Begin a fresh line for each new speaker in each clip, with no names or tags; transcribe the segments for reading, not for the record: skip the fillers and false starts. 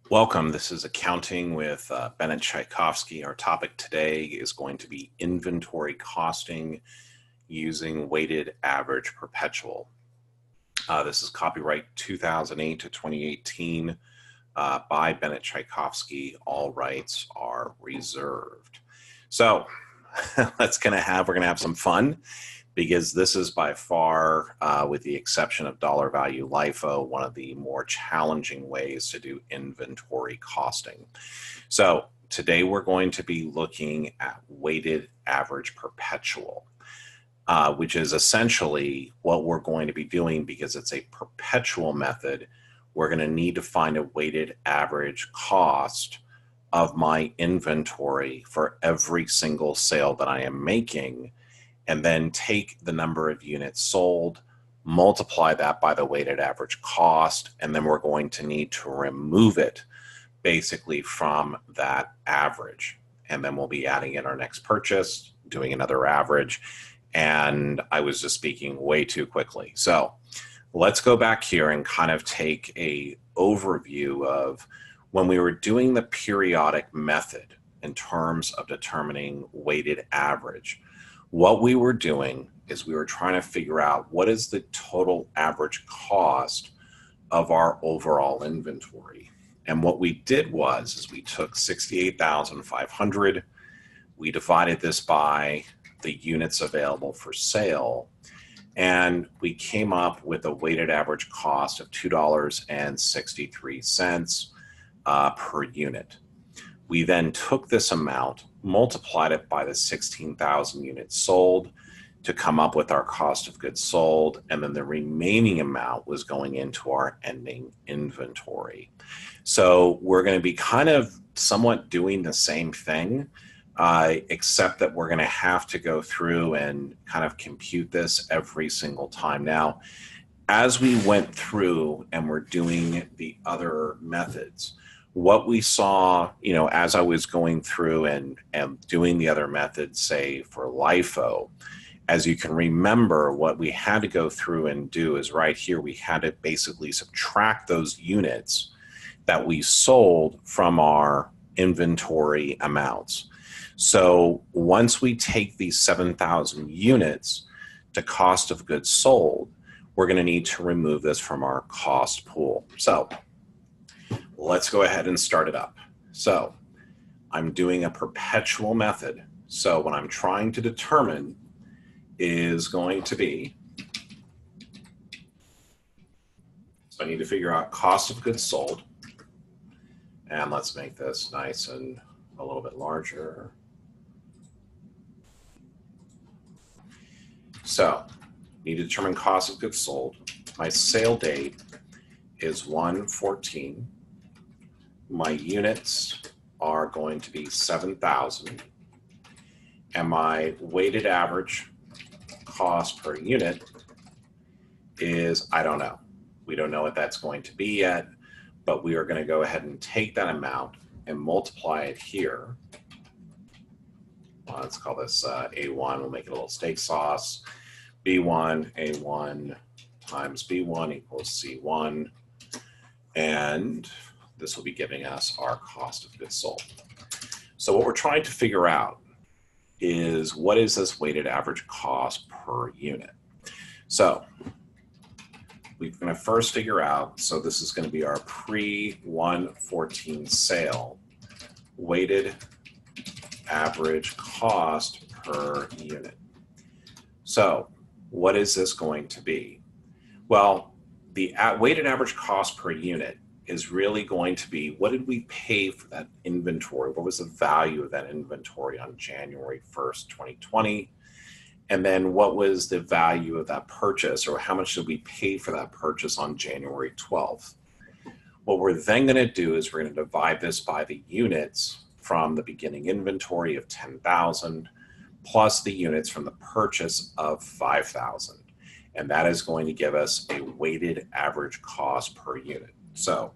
Welcome. This is Accounting with Bennett Tchaikovsky. Our topic today is going to be inventory costing using weighted average perpetual. This is copyright 2008 to 2018 by Bennett Tchaikovsky. All rights are reserved. So we're gonna have some fun, because this is by far, with the exception of dollar value LIFO, one of the more challenging ways to do inventory costing. So today we're going to be looking at weighted average perpetual, which is essentially what we're going to be doing. Because it's a perpetual method, we're going to need to find a weighted average cost of my inventory for every single sale that I am making, and then take the number of units sold, multiply that by the weighted average cost, and then we're going to need to remove it basically from that average. And then we'll be adding in our next purchase, doing another average, and I was just speaking way too quickly. So let's go back here and kind of take a overview of when we were doing the periodic method in terms of determining weighted average. What we were doing is we were trying to figure out what is the total average cost of our overall inventory. And what we did was we took 68,500, we divided this by the units available for sale, and we came up with a weighted average cost of $2.63 per unit. We then took this amount, multiplied it by the 16,000 units sold to come up with our cost of goods sold, and then the remaining amount was going into our ending inventory. So we're going to be kind of somewhat doing the same thing, except that we're going to have to go through and kind of compute this every single time. Now, as we went through and we're doing the other methods, what we saw, as I was going through and doing the other methods, say for LIFO, as you can remember, what we had to go through and do is right here, we had to basically subtract those units that we sold from our inventory amounts. So once we take these 7,000 units to cost of goods sold, we're going to need to remove this from our cost pool. So let's go ahead and start it up. So I'm doing a perpetual method. So what I'm trying to determine is going to be, so I need to figure out cost of goods sold. And let's make this nice and a little bit larger. So need to determine cost of goods sold. My sale date is 1/14. My units are going to be 7,000, and my weighted average cost per unit is, I don't know. We don't know what that's going to be yet, but we are going to go ahead and take that amount and multiply it here. Let's call this A1. We'll make it a little steak sauce. B1, A1 times B1 equals C1. And this will be giving us our cost of goods sold. So what we're trying to figure out is, what is this weighted average cost per unit? So we're going to first figure out, so this is going to be our pre-1/14 sale weighted average cost per unit. So what is this going to be? Well, the weighted average cost per unit is really going to be, what did we pay for that inventory? What was the value of that inventory on January 1st, 2020? And then what was the value of that purchase, or how much did we pay for that purchase on January 12th? What we're then going to do is we're going to divide this by the units from the beginning inventory of 10,000 plus the units from the purchase of 5,000. And that is going to give us a weighted average cost per unit. So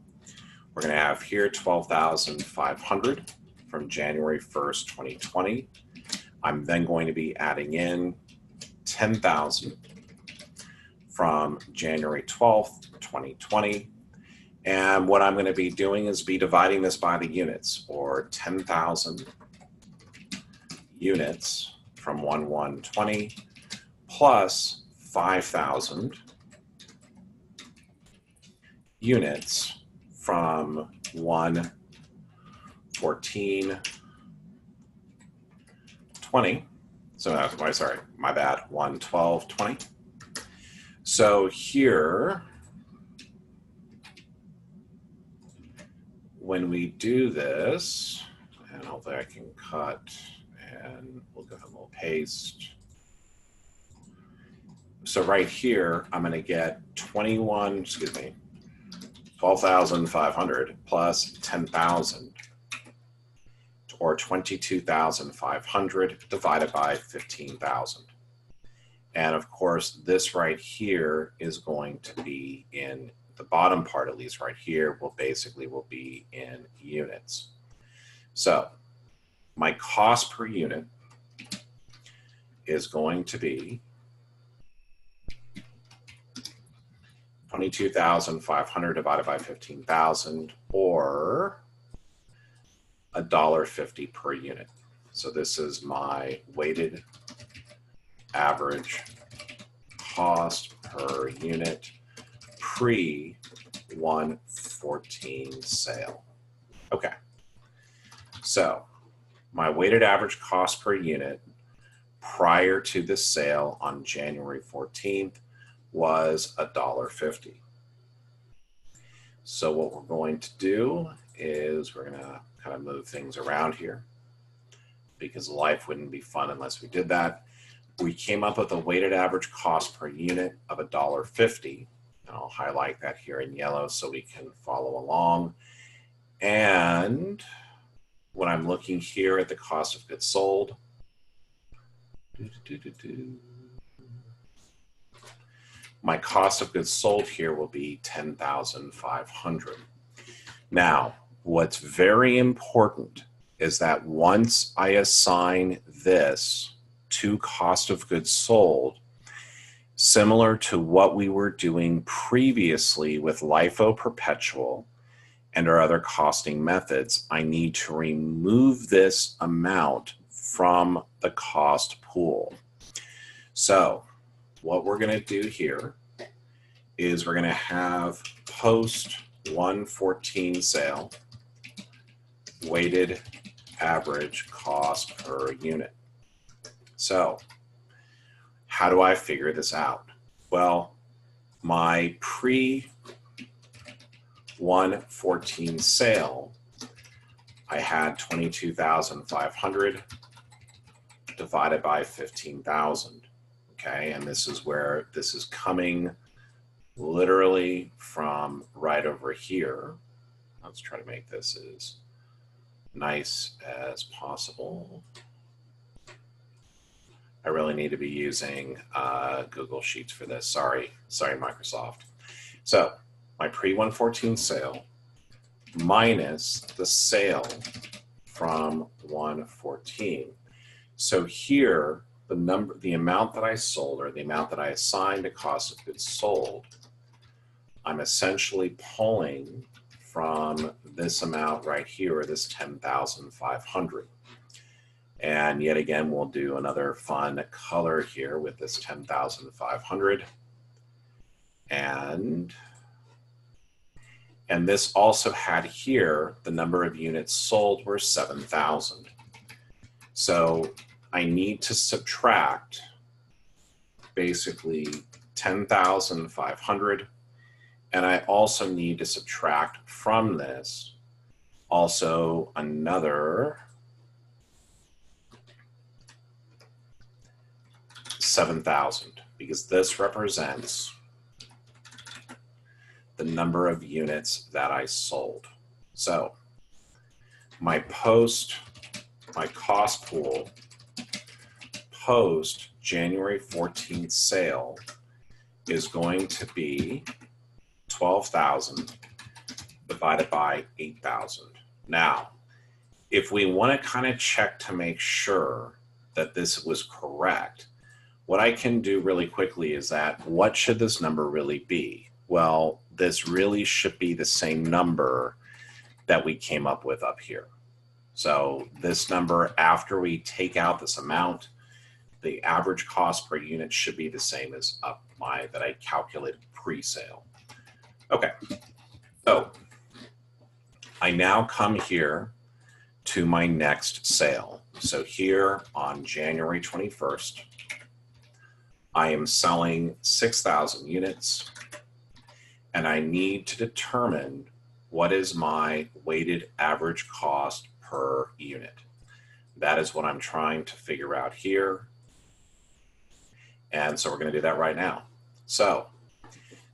we're going to have here 12,500 from January 1st, 2020. I'm then going to be adding in 10,000 from January 12th, 2020. And what I'm going to be doing is be dividing this by the units, or 10,000 units from 1/1/20 plus 5,000 units from 1/14/20. So that's sorry, my bad, 1/12/20. So here, when we do this, and hopefully I can cut, and we'll go ahead and we'll paste. So right here, I'm going to get 12,500 plus 10,000, or 22,500 divided by 15,000. And of course, this right here is going to be in the bottom part, at least right here, will be in units. So my cost per unit is going to be 22,500 divided by 15,000, or $1.50 per unit. So this is my weighted average cost per unit pre 1/14 sale. Okay, so my weighted average cost per unit prior to the sale on January 14th was $1.50. So what we're going to do is we're going to kind of move things around here, because life wouldn't be fun unless we did that. We came up with a weighted average cost per unit of $1.50, and I'll highlight that here in yellow so we can follow along. And when I'm looking here at the cost of goods sold, my cost of goods sold here will be 10,500. Now, what's very important is that once I assign this to cost of goods sold, similar to what we were doing previously with LIFO Perpetual and our other costing methods, I need to remove this amount from the cost pool. So what we're going to do here is we're going to have post 1/14 sale weighted average cost per unit. So how do I figure this out? Well, my pre 1/14 sale, I had 22,500 divided by 15,000. Okay, and this is where this is coming literally from right over here. Let's try to make this as nice as possible. I really need to be using Google Sheets for this. Sorry, Microsoft. So my pre-1/14 sale minus the sale from 1/14. So here, the amount that I sold, or the amount that I assigned to cost of goods sold, I'm essentially pulling from this amount right here, or this 10,500. And yet again, we'll do another fun color here with this 10,500. And this also had here, the number of units sold were 7,000. So I need to subtract basically 10,500. And I also need to subtract from this also another 7,000, because this represents the number of units that I sold. So my cost pool post January 14th sale is going to be 12,000 divided by 8,000. Now, if we want to kind of check to make sure that this was correct, what I can do really quickly is that, what should this number really be? Well, this really should be the same number that we came up with up here. So this number, after we take out this amount, the average cost per unit should be the same as that I calculated pre-sale. Okay, so I now come here to my next sale. So here on January 21st, I am selling 6,000 units, and I need to determine what is my weighted average cost per unit. That is what I'm trying to figure out here. And so we're going to do that right now. So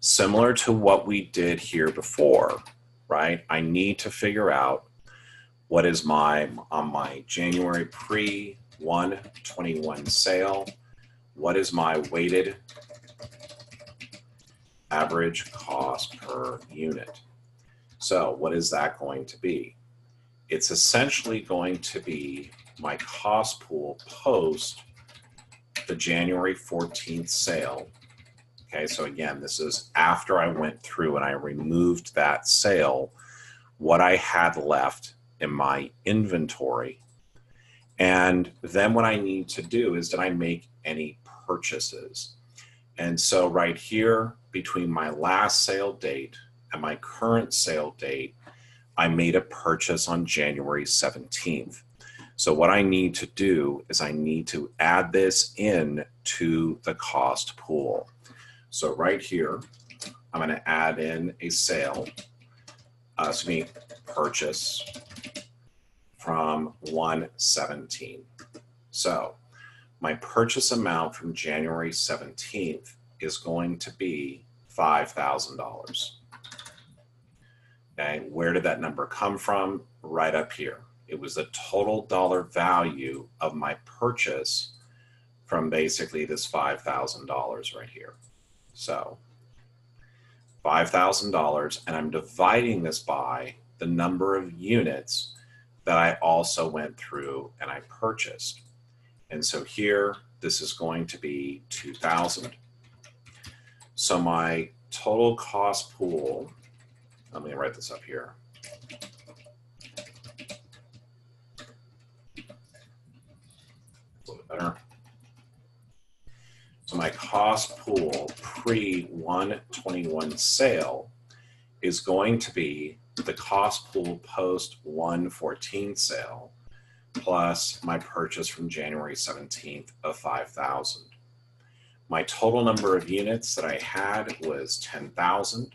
similar to what we did here before, right? I need to figure out what is on my January pre-1/21 sale, what is my weighted average cost per unit? So what is that going to be? It's essentially going to be my cost pool post the January 14th sale. Okay, so again, this is after I went through and I removed that sale, what I had left in my inventory. And then what I need to do is, did I make any purchases? And so right here, between my last sale date and my current sale date, I made a purchase on January 17th. So what I need to do is I need to add this in to the cost pool. So right here, I'm going to add in a sale, purchase from 1/17. So my purchase amount from January 17th is going to be $5,000. Okay, where did that number come from? Right up here. It was the total dollar value of my purchase from basically this $5,000 right here. So $5,000, and I'm dividing this by the number of units that I also went through and I purchased. And so here, this is going to be 2,000. So my total cost pool, let me write this up here. A little bit better. So my cost pool pre-1/21 sale is going to be the cost pool post 1/14 sale plus my purchase from January 17th of 5,000. My total number of units that I had was 10,000.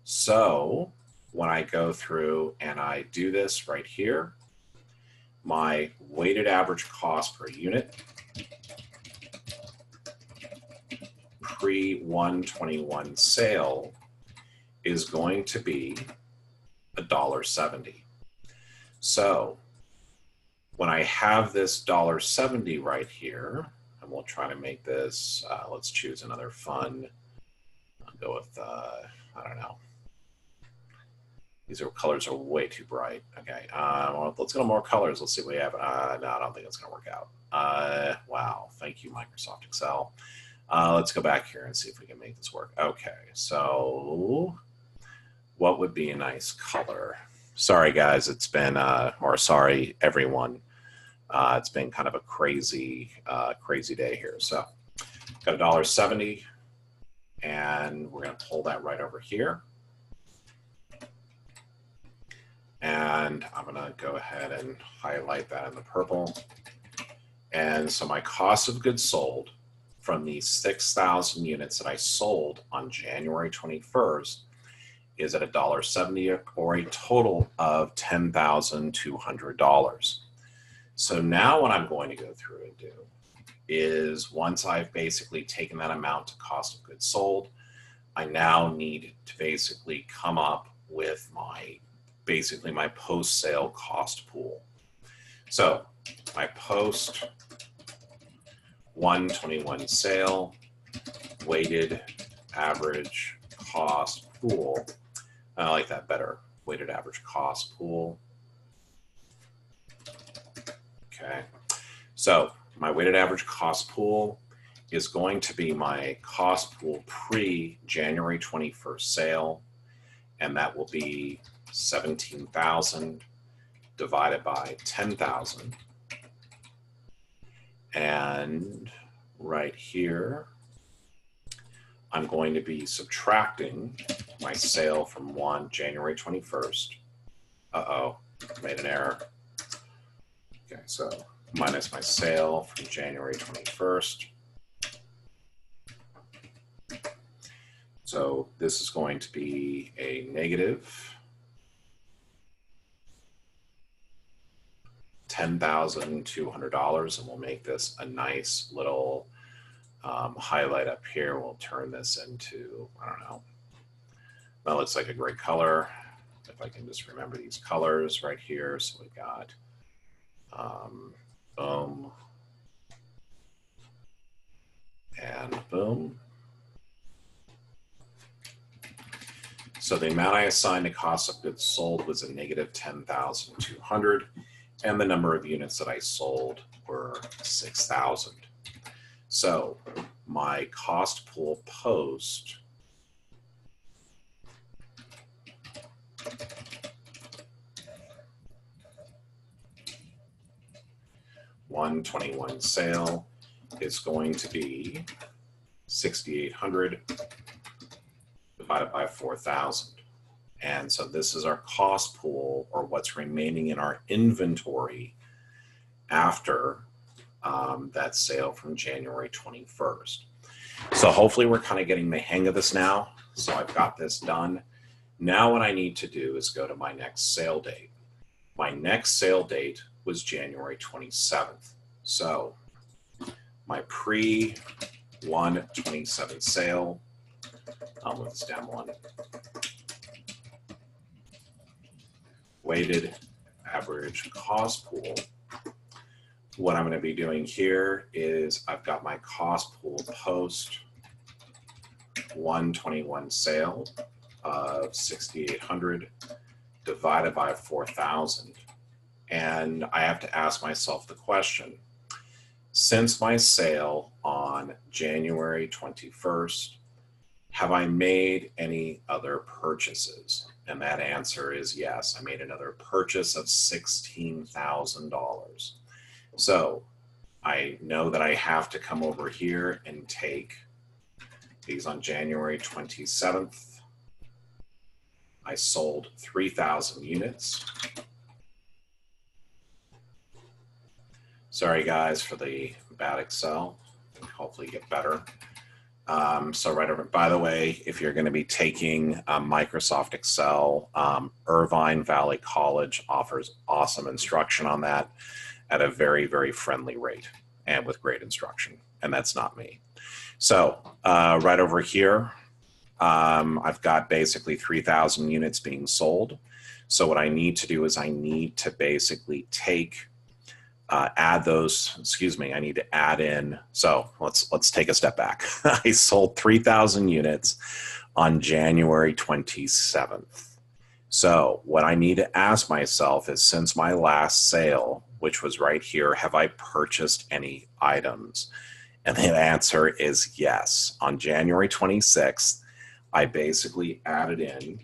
So when I go through and I do this right here, my weighted average cost per unit pre-1/21 sale is going to be $1.70. So when I have this $1.70 right here, and we'll try to make this, let's choose another fun, I'll go with, I don't know. These colors are way too bright. Okay, well, let's go to more colors. Let's see what we have. No, I don't think it's gonna work out. Wow, thank you, Microsoft Excel. Let's go back here and see if we can make this work. Okay, so what would be a nice color? Sorry, guys, it's been, or sorry, everyone. It's been kind of a crazy, crazy day here. So got $1.70, and we're gonna pull that right over here. And I'm gonna go ahead and highlight that in the purple. And so my cost of goods sold from these 6,000 units that I sold on January 21st is at $1.70, or a total of $10,200. So now what I'm going to go through and do is, once I've basically taken that amount to cost of goods sold, I now need to basically come up with basically my post-sale cost pool. So my post-1/21 sale weighted average cost pool. I like that better, weighted average cost pool. Okay, so my weighted average cost pool is going to be my cost pool pre-January 21st sale, and that will be 17,000 divided by 10,000. And right here, I'm going to be subtracting my sale from January 21st. Uh-oh, made an error. Okay, so minus my sale from January 21st. So this is going to be a negative $10,200, and we'll make this a nice little highlight up here. We'll turn this into, I don't know, that looks like a great color. If I can just remember these colors right here. So we got boom and boom. So the amount I assigned to cost of goods sold was a negative 10,200, and the number of units that I sold were 6,000. So my cost pool post $121 sale is going to be 6,800 divided by 4,000. And so this is our cost pool, or what's remaining in our inventory after that sale from January 21st. So hopefully we're kind of getting the hang of this now. So I've got this done. Now what I need to do is go to my next sale date. My next sale date was January 27th. So my pre-1/27 sale, I'll move this down one, weighted average cost pool. What I'm going to be doing here is I've got my cost pool post 1/21 sale of 6,800 divided by 4,000. And I have to ask myself the question, since my sale on January 21st, have I made any other purchases? And that answer is yes. I made another purchase of $16,000. So I know that I have to come over here and take these on January 27th. I sold 3,000 units. Sorry guys for the bad Excel. Hopefully get better. So right over, by the way, if you're going to be taking Microsoft Excel, Irvine Valley College offers awesome instruction on that at a very, very friendly rate and with great instruction. And that's not me. So right over here, I've got basically 3,000 units being sold. So what I need to do is I need to basically take add those, excuse me, I need to add in, so let's take a step back. I sold 3,000 units on January 27th. So what I need to ask myself is, since my last sale, which was right here, have I purchased any items? And the answer is yes. On January 26th, I basically added in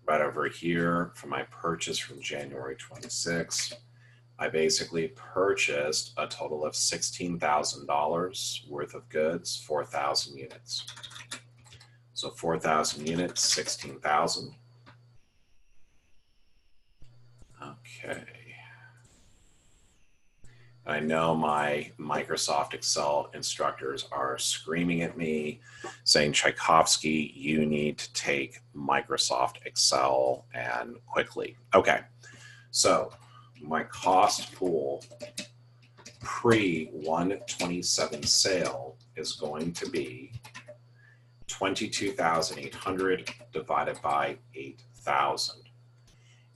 right over here for my purchase from January 26th. I basically purchased a total of $16,000 worth of goods, 4,000 units. So 4,000 units, 16,000. Okay. I know my Microsoft Excel instructors are screaming at me saying, Tchaikovsky, you need to take Microsoft Excel and quickly. Okay, so my cost pool pre-1/27 sale is going to be 22,800 divided by 8,000.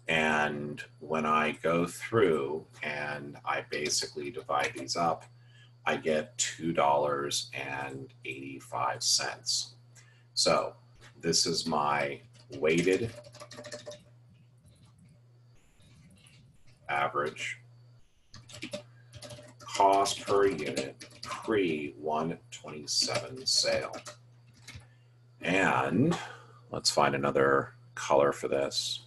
And when I go through and I basically divide these up, I get $2.85. So this is my weighted average cost per unit pre-127 sale. And let's find another color for this.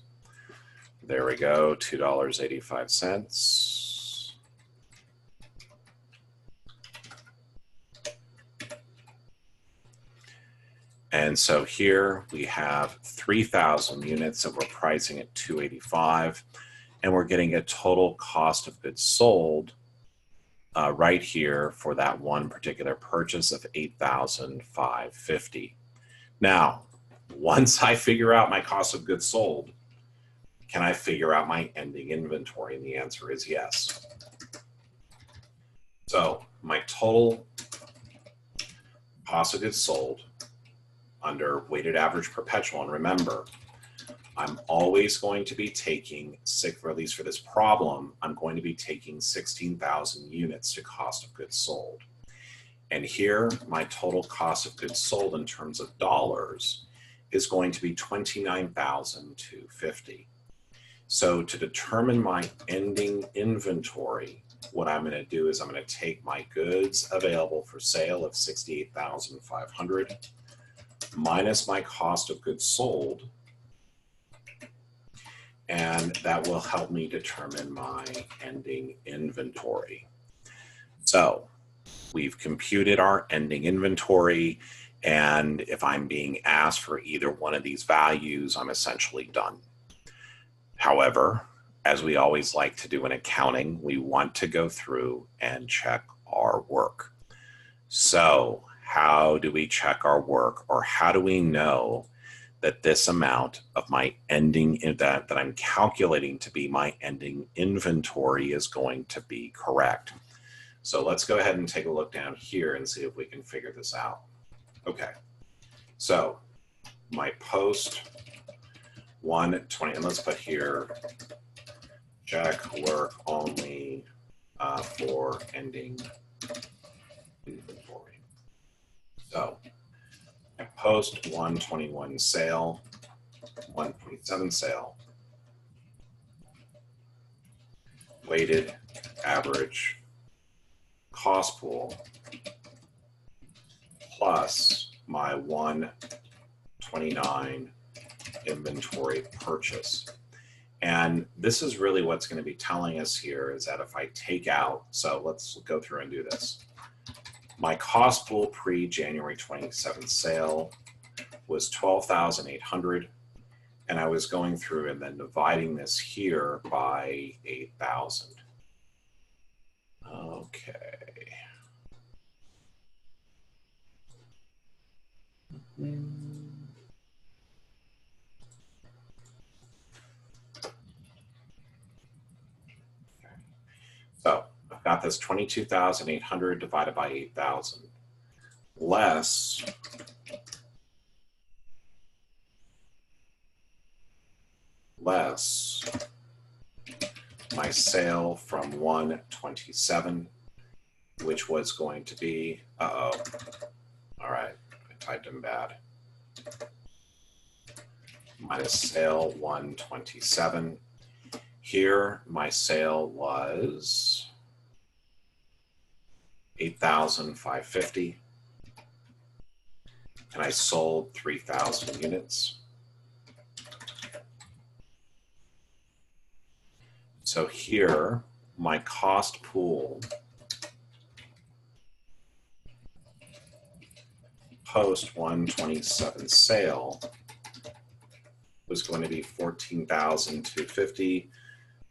There we go, $2.85. And so here we have 3,000 units that we're pricing at $285, and we're getting a total cost of goods sold right here for that one particular purchase of $8,550. Now, once I figure out my cost of goods sold, can I figure out my ending inventory? And the answer is yes. So my total cost of goods sold under weighted average perpetual, and remember, I'm always going to be taking, or at least for this problem, I'm going to be taking 16,000 units to cost of goods sold. And here, my total cost of goods sold in terms of dollars is going to be $29,250. So to determine my ending inventory, what I'm going to do is I'm going to take my goods available for sale of 68,500 minus my cost of goods sold, and that will help me determine my ending inventory. So we've computed our ending inventory, and if I'm being asked for either one of these values, I'm essentially done. However, as we always like to do in accounting, we want to go through and check our work. So how do we check our work, or how do we know that this amount of my ending, that I'm calculating to be my ending inventory, is going to be correct? So let's go ahead and take a look down here and see if we can figure this out. Okay, so my post 120, and let's put here, check work only for ending inventory. So I post 121 sale, 127 sale, weighted average cost pool plus my 129 inventory purchase. And this is really what's going to be telling us here is that if I take out, so let's go through and do this. My cost pool pre-January 27th sale was 12,800, and I was going through and then dividing this here by 8,000. Okay. So I've got this 22,800 divided by 8,000 less my sale from 127, which was going to be, all right, I typed in bad. Minus sale 127. Here, my sale was 8,550, and I sold 3,000 units. So here, my cost pool post 127 sale was going to be 14,250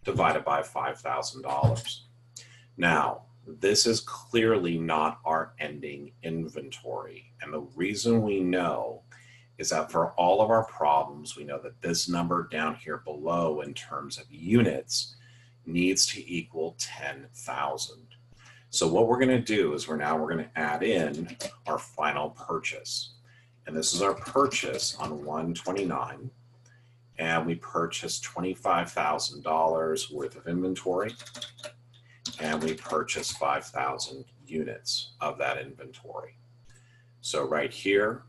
divided by $5,000. Now, this is clearly not our ending inventory. And the reason we know is that for all of our problems, we know that this number down here below in terms of units needs to equal 10,000. So what we're going to do is we're going to add in our final purchase. And this is our purchase on 129. And we purchased $25,000 worth of inventory. And we purchased 5,000 units of that inventory. So right here,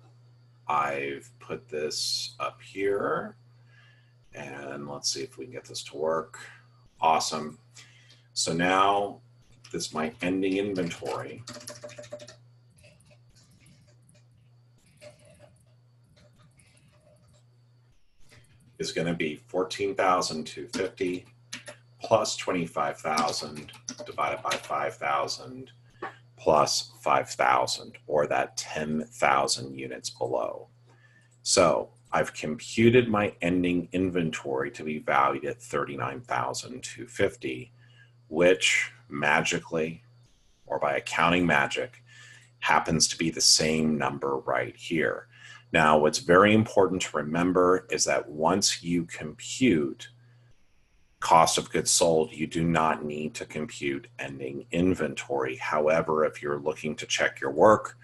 I've put this up here. And let's see if we can get this to work. Awesome. So now this my ending inventory is going to be 14,250 plus 25,000 divided by 5,000 plus 5,000, or that 10,000 units below. So I've computed my ending inventory to be valued at 39,250, which magically, or by accounting magic, happens to be the same number right here. Now, what's very important to remember is that once you compute cost of goods sold, you do not need to compute ending inventory. However, if you're looking to check your work,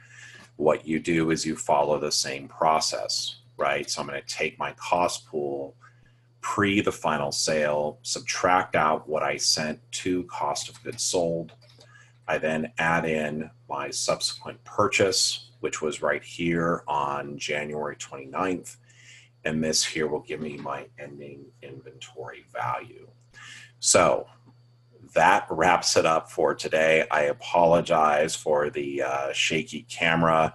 what you do is you follow the same process, right? So I'm going to take my cost pool pre the final sale, subtract out what I sent to cost of goods sold. I then add in my subsequent purchase, which was right here on January 29th. And this here will give me my ending inventory value. So that wraps it up for today. I apologize for the shaky camera,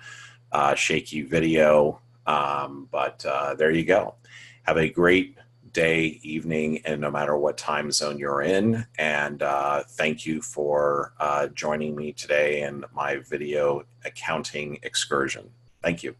shaky video, but there you go. Have a great day, evening, and no matter what time zone you're in. And thank you for joining me today in my video accounting excursion. Thank you.